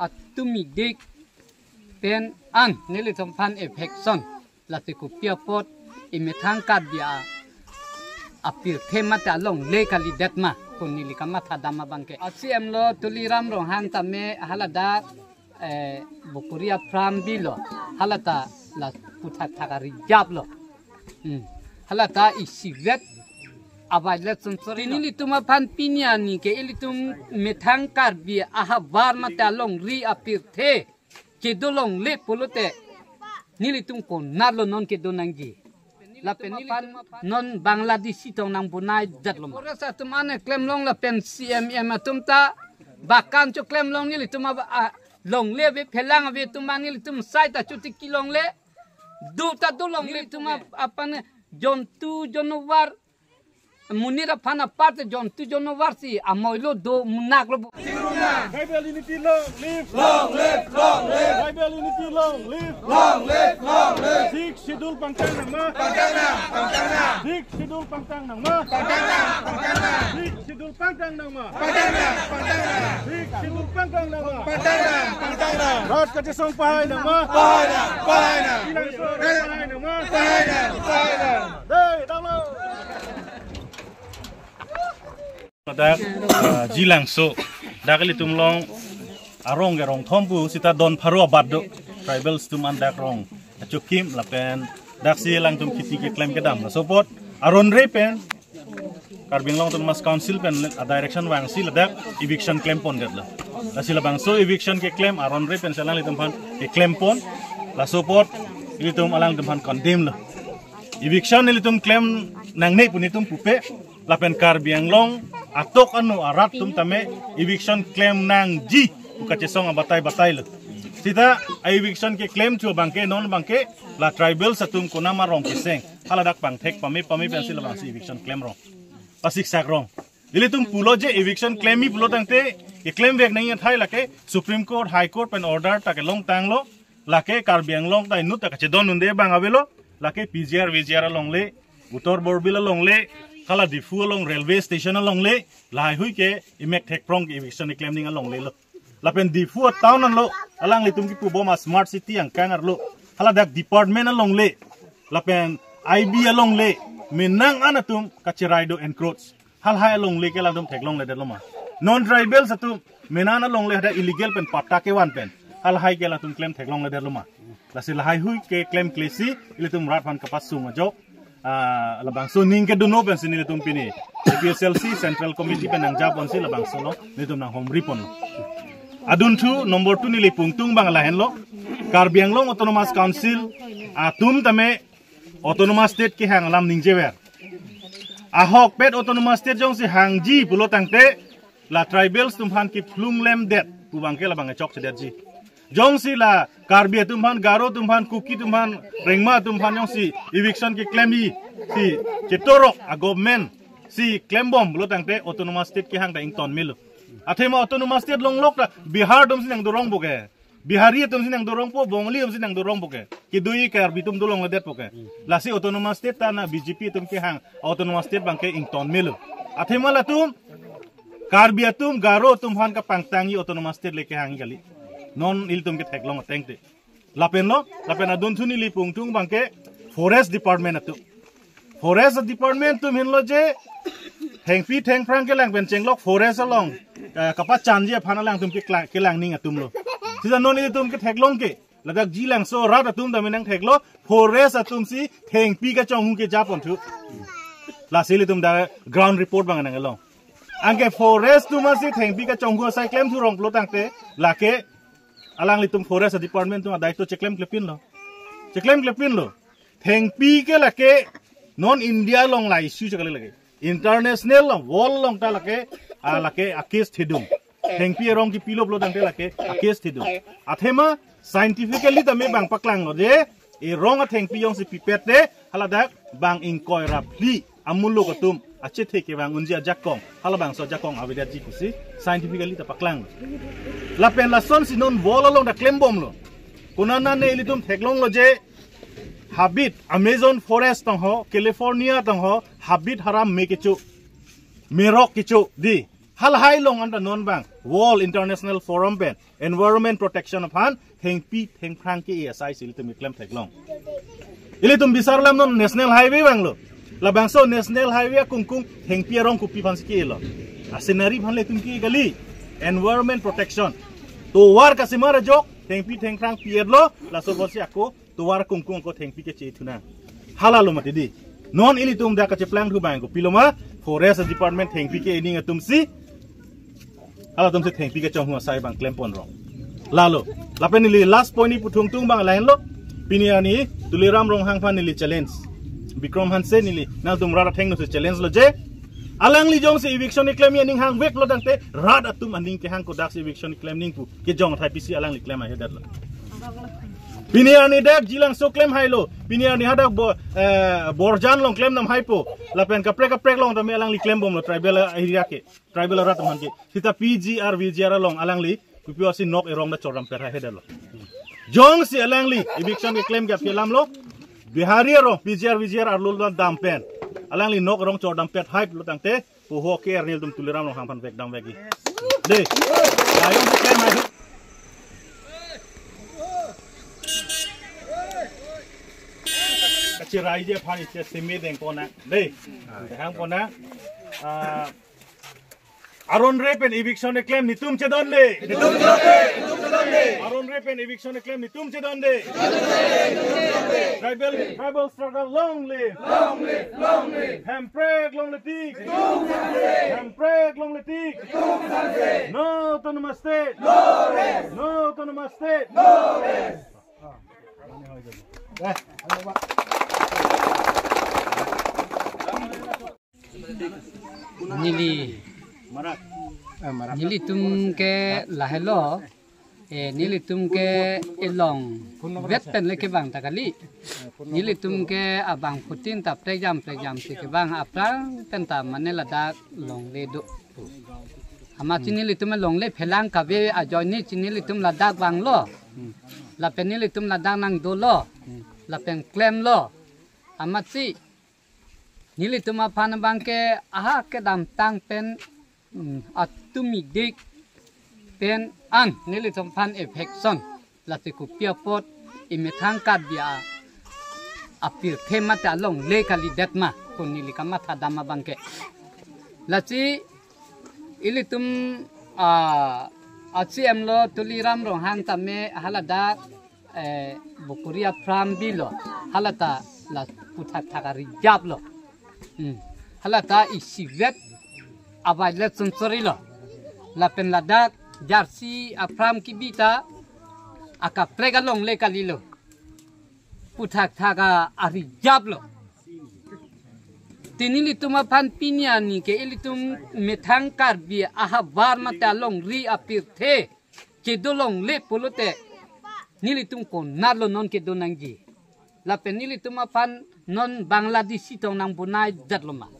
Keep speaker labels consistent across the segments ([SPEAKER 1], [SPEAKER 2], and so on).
[SPEAKER 1] atumi dik pen an nili tompan efekson latiku piapot imetang kadya apir themata long le kali detma kunili kamatha dama bangke acm lo tuliram rohang tame halada bukuria pram bilo halata la putha thagari jablo halata isivet abailet sonsori nili tuma pan pinyani ke ilitum metang karbi aha bar mata long ri apir the ke dolong le polote nili tum kon narlo non ke donangi la penilipan non Bangladeshi tong nang bunai jatlom rasa tumane klem long la pen cmm atumta bakan cho klem long nili tuma long le ve phelang ve tuma nili tum sai ta chuti kilong le du ta dolong le tuma apane jontu jonowar munira phana parte jontu jonowar si amoilo do munaklo
[SPEAKER 2] tribal unity long live tribal unity long live six schedule pangtang nang ma six schedule pangtang nang ma six schedule pangtang nang ma six schedule pangtang nang ma rat ka song pahay nang ma pahay na nang ma hey dalo dak jilang so dakali tumlong arong gerong thombu sita don pharo baddo tribals tum an dak rong chukim lapen dak si lang tum kiti ke claim ke dam support aron re pen karbing long tum mas council pen a direction wang si dak eviction claim pon det la sila bang so eviction ke claim aron re pen salang litum phan ke claim pon la support litum alang tum phan condemn la eviction litum claim nang nei punitum pupe lapen karbiang long atok anu arat tum tame eviction claim nang ji ukache song batai lo sita eviction ke claim chu bangke non bangke la tribal satum kona marong kiseng haladak bang thek pami pensil bang si eviction claim rong pasik sak rong dili tum pulo je eviction claim mi pulo tangte ke claim vek nai thai lake supreme court high court pen order ta ke long tang lo lake karbiang long tai nu ta ke don unde bang avelo lake pgr long le utor borbila long le kala difu along railway station along le lai hui ke imek thek prong ke eviction claim ning along le lo lapen difu town an lo alang le tum ki pu boma smart city ang kangar lo hala dak department along le lapen ib along le menang anatum kachiraido encroach hal hai along le ke ladum thek long le deloma non tribal satum menana along le ada illegal pen patta ke wan pen hal hai ke latum claim thek long le deloma lasil hai hui ke claim klesi ilitum rat fan kapas sunga jok labang so ning ke duno pen sini tum pini PSLC Central Committee pen nang jab onsi labang so no nitum nang home ripon adun thu number 2 ni pungtung bang lahen lo Karbiang Long Autonomous Council atum tame autonomous state ki hang lam ning jewer ahok pet autonomous state jong si hang ji pulo tangte la tribals tum han ki flung lem det pu bang ke labang chok se det ji jong si la Karbi tumhan Garo tumhan Kuki tumhan Rengma tumhan jong si eviction ke claim si chetorok a government si claim bomb lo tangte autonomous state ki hang da ington mil athema autonomous state long lok Bihar dum sinang dorong boke Bihari tum sinang dorong po Bongli tum sinang dorong boke ki dui Karbi tum dolong ledet boke la si autonomous state ta na BJP tum ki hang autonomous state bangke ington mil athema la tum Karbi tum Garo tumhan ka pangtangi autonomous state leke hang gali non iltum ke thek long tengte lapen adun thuni li pungtung bangke forest department tum hin lo je thengpi theng prang ke lang ben chenglok forest along kapa chanji phana lang tum ke lang ning atum lo sida non iltum ke thek long ke ladak ji lang so rat atum da menang thek lo forest atum si thengpi ka chong hu ke japon thu la sili tum da ground report bang nang lo angke forest tum si thengpi ka chong hu sai claim thu rong lo tangte lake alang litum forest department tu daito cheklem klepin lo thengpi ke lake non india long la issue chakale lage international long wall long ta lake a case thidum thengpi rong ki pilo blo dang te lake a case thidum athema scientifically tame bang paklang lo je e rong a thengpi yong si pipet te haladak bang inkoi rapli amullo ko tum ache theke bang unji jakong halabang so jakong avida ji kusi scientifically ta paklang la pen la son si non wall along da claim bomb lo kunana ne ilitum theklong lo je habit Amazon forest tong ho California tong ho habit haram me kechu merok kechu di hal hai long anda non bang World International Forum ben Environment Protection of Han theng pi theng prang ki ESI sil tum claim thek long ili tum bisar lam non national highway bang lo la bang so national highway kung theng pi rong ku pi phan ki lo asinari phan le tum ki gali environment protection to war ka simar jok theng pi theng prang pi lo la so bosi ako to war kung ko theng pi ke che thuna halalo mate di non ili tum da ka che plan thu bang ko piloma forest department theng pi ke ini tum si hala tum se theng pi ke chong hu sai bang claim pon rong lalo lapen ili last point ni puthung tung bang lain lo pinia ni tuliram rong hang phan ili challenge bikrom hanse nili na tum rara theng no se challenge lo je alang li jong se eviction ni claim ning hang wek lo dang te rad atum aning ke hang ko dak se eviction ni claim ning pu ke jong thai pc alang li claim a hedat lo pinia ni dak jilang so claim hai lo pinia ni hadak borjan long claim nam hai po lapen ka prek long ta me alang li claim bom lo tribal area ke tribal rat man ke sita pgr vgr long alang li pupio si nok erong da choram per hai hedat lo jong si alang li eviction ke claim ga filam lo bihari ro pgr vgr arlul dam pen alang li nok rong chodam pet hype lo tangte po ho ke arnil dum tuliram long hang pan vek dam veki de ayong ke claim hai cirai je phani che semi deng kona dei hang kona aron repen eviction claim ni tum che don le aron repen eviction claim ni tum che don le tribal struggle long live hampreg long letik hampreg long letik no autonomous state no autonomous state no
[SPEAKER 1] nili tum ke lahelo nili tum ke elong vet pen le ke bang takali nili tum ke abang putin ta prejam si ke bang apra pen ta manela da long le do ama nili tum long le phelang ka be a join ni nili tum la dak bang lo la pen nili tum la dak nang do lo la pen claim lo ama si nili tuma pan bangke aha ke dam tang pen atumi dik pen an nili tum pan affection lati ku pia pot imethang kat dia apir thema ta long le kali detma kun nili kama tha dama bangke lati ili tum acm lo tuliram rong hang tame halada bukuria pram bilo halata la puthak thakari jab lo halata isivet abai let sensori lo lapen ladak jarsi apram kibita aka prega long le kalilo puthak thaga ari jab lo tinili tuma pan pinya ni ke ilitum methang karbi aha bar mata long ri apir the ke dolong le polote nilitum ko nalo non ke donangji lapen nilitum pan non Bangladeshi tong nang bunai datloma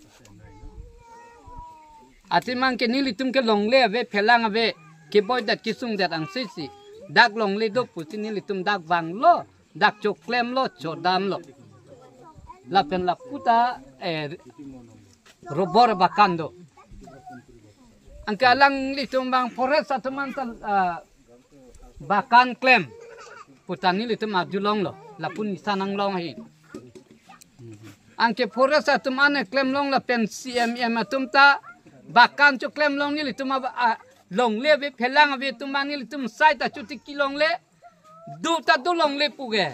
[SPEAKER 1] atimang ke nilitum ke longle ave phelang ave ke boy dat kisung dat ang sisi dak longle do puti nilitum dak bang lo dak choklem lo chodam lo lapen la puta robor bakando angke alang litum bang forest atuman bakan claim puta nilitum ajulong lo lapun sanang long hi angke forest atumane claim long la pen cmm atumta bakan cho claim long ni lituma long le be phelang be tumani litum sai ta chuti kilong le du ta du long le puge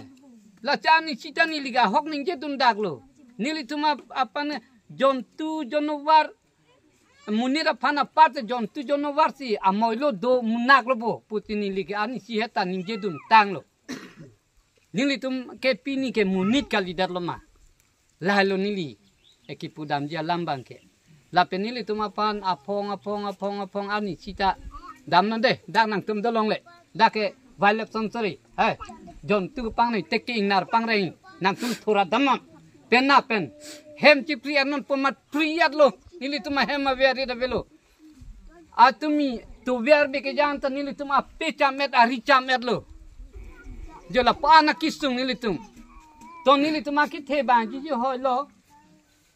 [SPEAKER 1] la chani chitani liga hok ning je tun daklo ni lituma apane jontu jonowar munira phana parte jontu jonowar si amoilo do munaklo bo putini liga ani si heta ning je dun tanglo ni litum ke pini ke munit kali darlo ma lahalo nili ekipudam dia lambang ke lapenili tumapan apong ani cita dam nande dak nang tum dolong le dake violet sensory hai jon tu pang ni teki nar pang rein nang tum thura damam penna pen hem chipri anon pomat priyat lo nili tuma hem averi da velo atumi tu ver be ke janta nili tuma pecha met aricha met lo jola pana kisung nili tum to nili tuma ki the banji ji hoi lo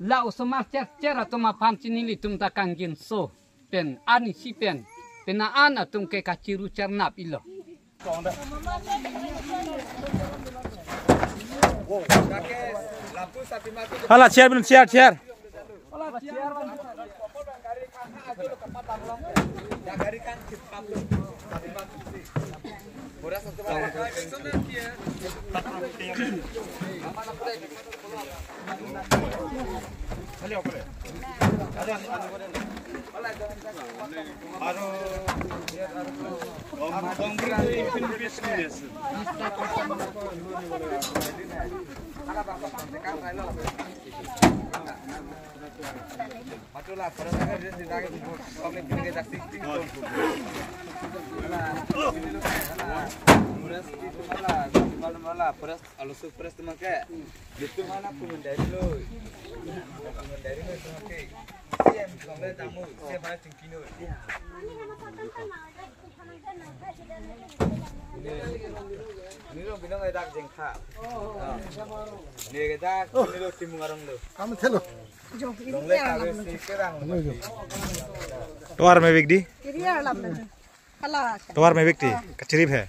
[SPEAKER 1] la usumar cera tuma panci nili tum takangin so เป็นอันนี้สิเป็นอันตรงเกกาจิรุเชนับอีหลอ
[SPEAKER 3] Hala chair minum chair. Tuar में बिगड़ी, तुआर में बिगड़ी, कचरी है।